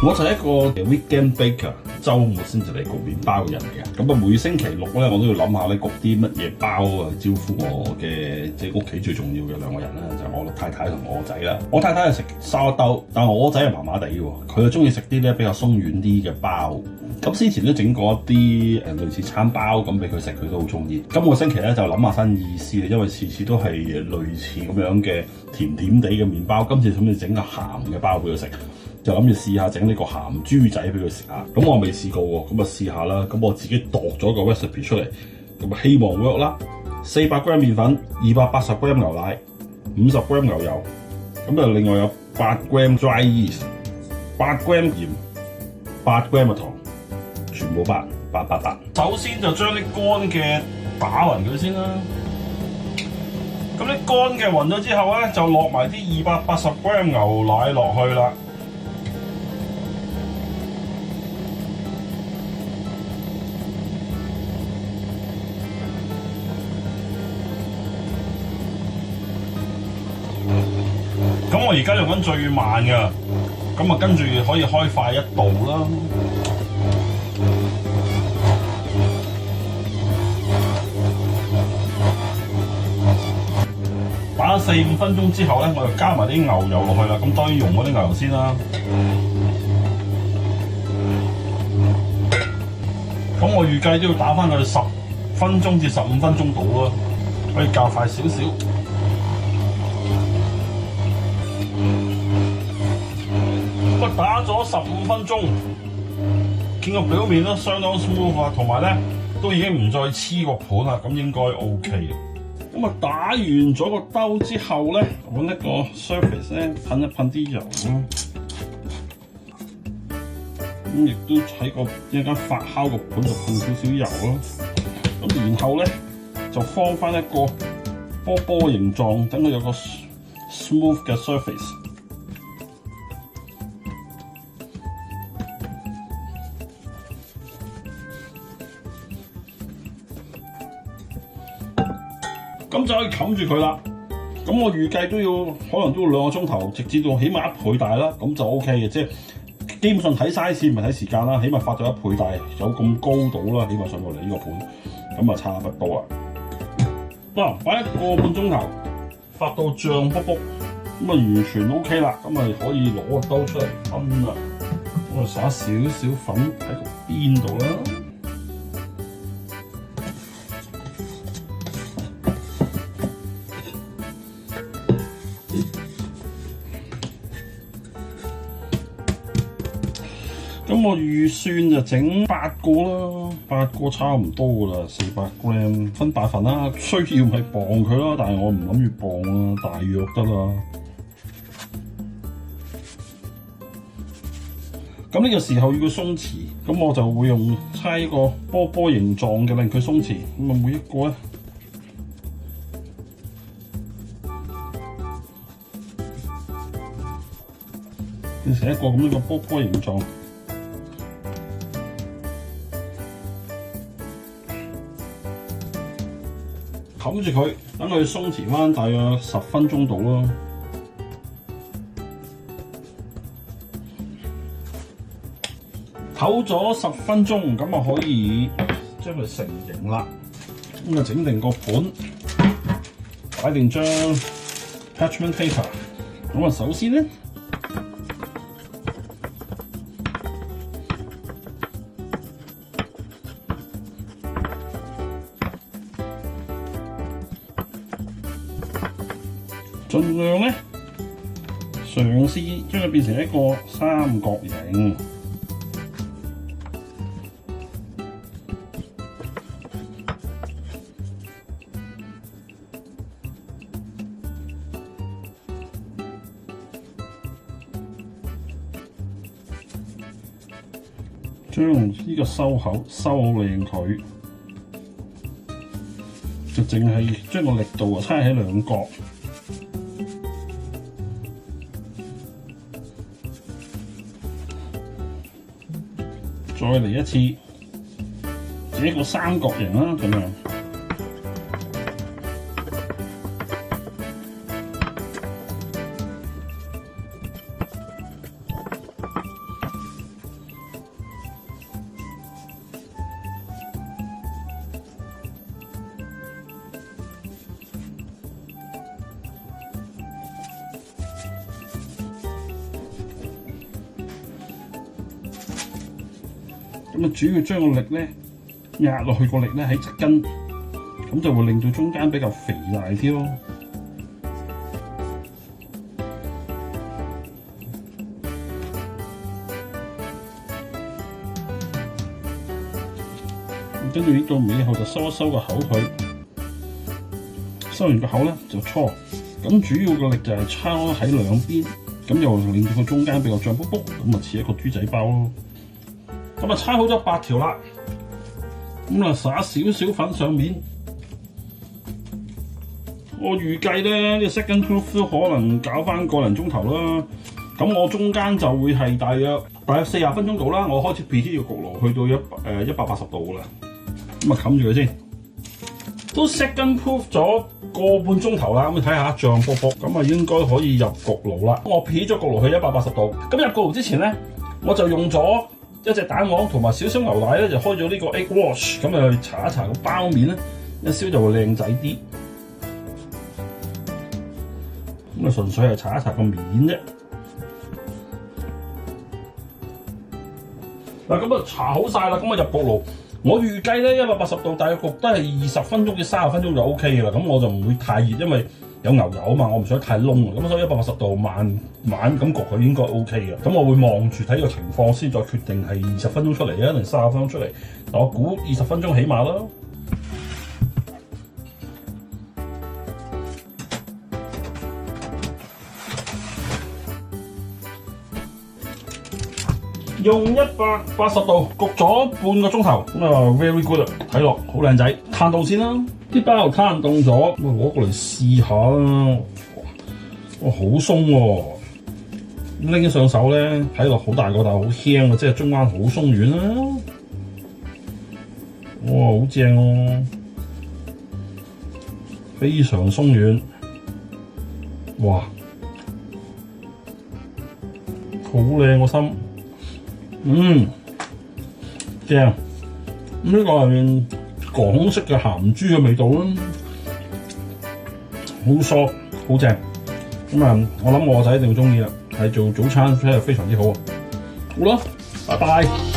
我就係一個 weekend baker，週末先至嚟焗麵包嘅人嚟嘅。咁啊，每星期六咧，我都要諗下咧焗啲乜嘢包啊，招呼我嘅即係屋企最重要嘅兩個人啦，就係我太太同我仔啦。我太太係食沙兜，但係我仔係麻麻地嘅喎，佢就中意食啲咧比較鬆軟啲嘅包。咁之前都整過一啲類似餐包咁俾佢食，佢都好中意。今個星期咧就諗下新意思，因為次次都係類似咁樣嘅甜甜地嘅麵包，今次諗住整個鹹嘅包俾佢食。就諗住試下整呢個鹹豬仔俾佢食下，咁我未試過喎，咁啊試下啦。咁我自己度咗個 recipe 出嚟，咁啊希望 work 啦。400g 麵粉，280g 牛奶，50g 牛油，咁啊另外有8g dry yeast，8g 鹽，8g 嘅糖，全部8。首先就將啲乾嘅打勻佢先啦。咁啲乾嘅勻咗之後咧，就落埋啲280g 牛奶落去啦。咁我而家用緊最慢㗎，咁啊跟住可以開快1度啦。打咗4-5分鐘之後咧，我就加埋啲牛油落去啦。咁當然用嗰啲牛油先啦。咁我預計都要打返佢10分鐘至15分鐘到啦，可以較快少少。打咗15分鐘，見個表面都相當 smooth 啊，同埋咧都已經唔再黐個盤啦，咁應該 OK 嘅。咁啊打完咗個兜之後咧，揾一個 surface 咧噴一噴啲油啦，咁亦都喺個一間發酵個盤度噴少少油啦。咁然後咧就放翻一個波波形狀，等佢有個 smooth 嘅 surface。咁就可以冚住佢啦。咁我預計可能都要2個鐘頭，直至到起碼1倍大啦。咁就 OK 嘅，即係基本上睇 size 唔係睇時間啦。起碼發到1倍大，有咁高度啦，起碼上到嚟呢個盤，咁啊差不多啦。嗱，擺1個半鐘頭，發到脹卜卜，咁啊完全 OK 啦。咁啊可以攞個兜出嚟分啦。咁啊撒少少粉喺個邊度啦。咁我預算就整8個啦，8個差唔多噶啦，400g 分8份啦。需要咪磅佢啦，但係我唔諗住磅啦，大約得啦。咁呢個時候要佢鬆弛，咁我就會用猜一個波波形狀嘅令佢鬆弛。咁啊每一個咧，變成一個咁樣嘅波波形狀。冚住佢，等佢鬆弛翻，大約10分鐘到啦。唞咗10分鐘，咁啊可以將佢成型啦。咁啊整定個盤，擺定張 parchment paper。咁啊首先咧，盡量咧嘗試將佢變成一個三角形，將呢個收口收好靚佢，就淨係將個力度啊差喺兩角。再嚟一次，整一個三角形啦，咁樣。咁啊，主要將個力咧壓落去，個力咧喺側根，咁就會令到中間比較肥大啲咯。跟住呢到尾後就收一收個口佢，收完個口咧就搓。咁主要個力就係抄喺兩邊，咁又令到個中間比較脹卜卜，咁啊似一個豬仔包咯。咁啊抄好咗8條啦，咁啊撒少少粉上面。我預計咧呢個 second proof 可能搞翻個零鐘頭啦。咁我中間就會係大約40分鐘到啦。我開始 preheat 個焗爐去到180度噶啦。咁啊冚住佢先，都 second proof 咗個半鐘頭啦。咁你睇下脹卜卜，咁啊應該可以入焗爐啦。我 preheat 咗焗爐去180度。咁入焗爐之前咧，我就用咗一隻蛋黃同埋少少牛奶咧，就開咗呢個 egg wash， 咁啊去搽一搽個包面咧，一燒就會靚仔啲。咁啊純粹係搽一搽個面啫。嗱咁啊搽好晒啦，咁啊入焗爐。我預計咧180度大約焗都係20分鐘至30分鐘就 O K 嘅啦。咁我就唔會太熱，因為有牛油啊嘛，我唔想太燶啊。咁所以180度慢慢咁焗佢應該 O K 嘅。咁我會望住睇個情況先再決定係20分鐘出嚟啊定30分鐘出嚟。但我估20分鐘起碼啦。用180度焗咗半個鐘頭，咁啊 very good 啦，睇落好靚仔。攤凍先啦，啲包攤凍咗，我攞過嚟試下啦。哇，好鬆喎！拎上手咧，睇落好大個，但係好輕啊，即係中間好鬆軟啦。哇，好正喎，非常鬆軟。哇，好靚個心。正，呢個係港式嘅鹹豬嘅味道啦，好酥，好正。咁啊，我諗我仔一定會鍾意啦，係做早餐真係非常之好啊。好啦，拜拜。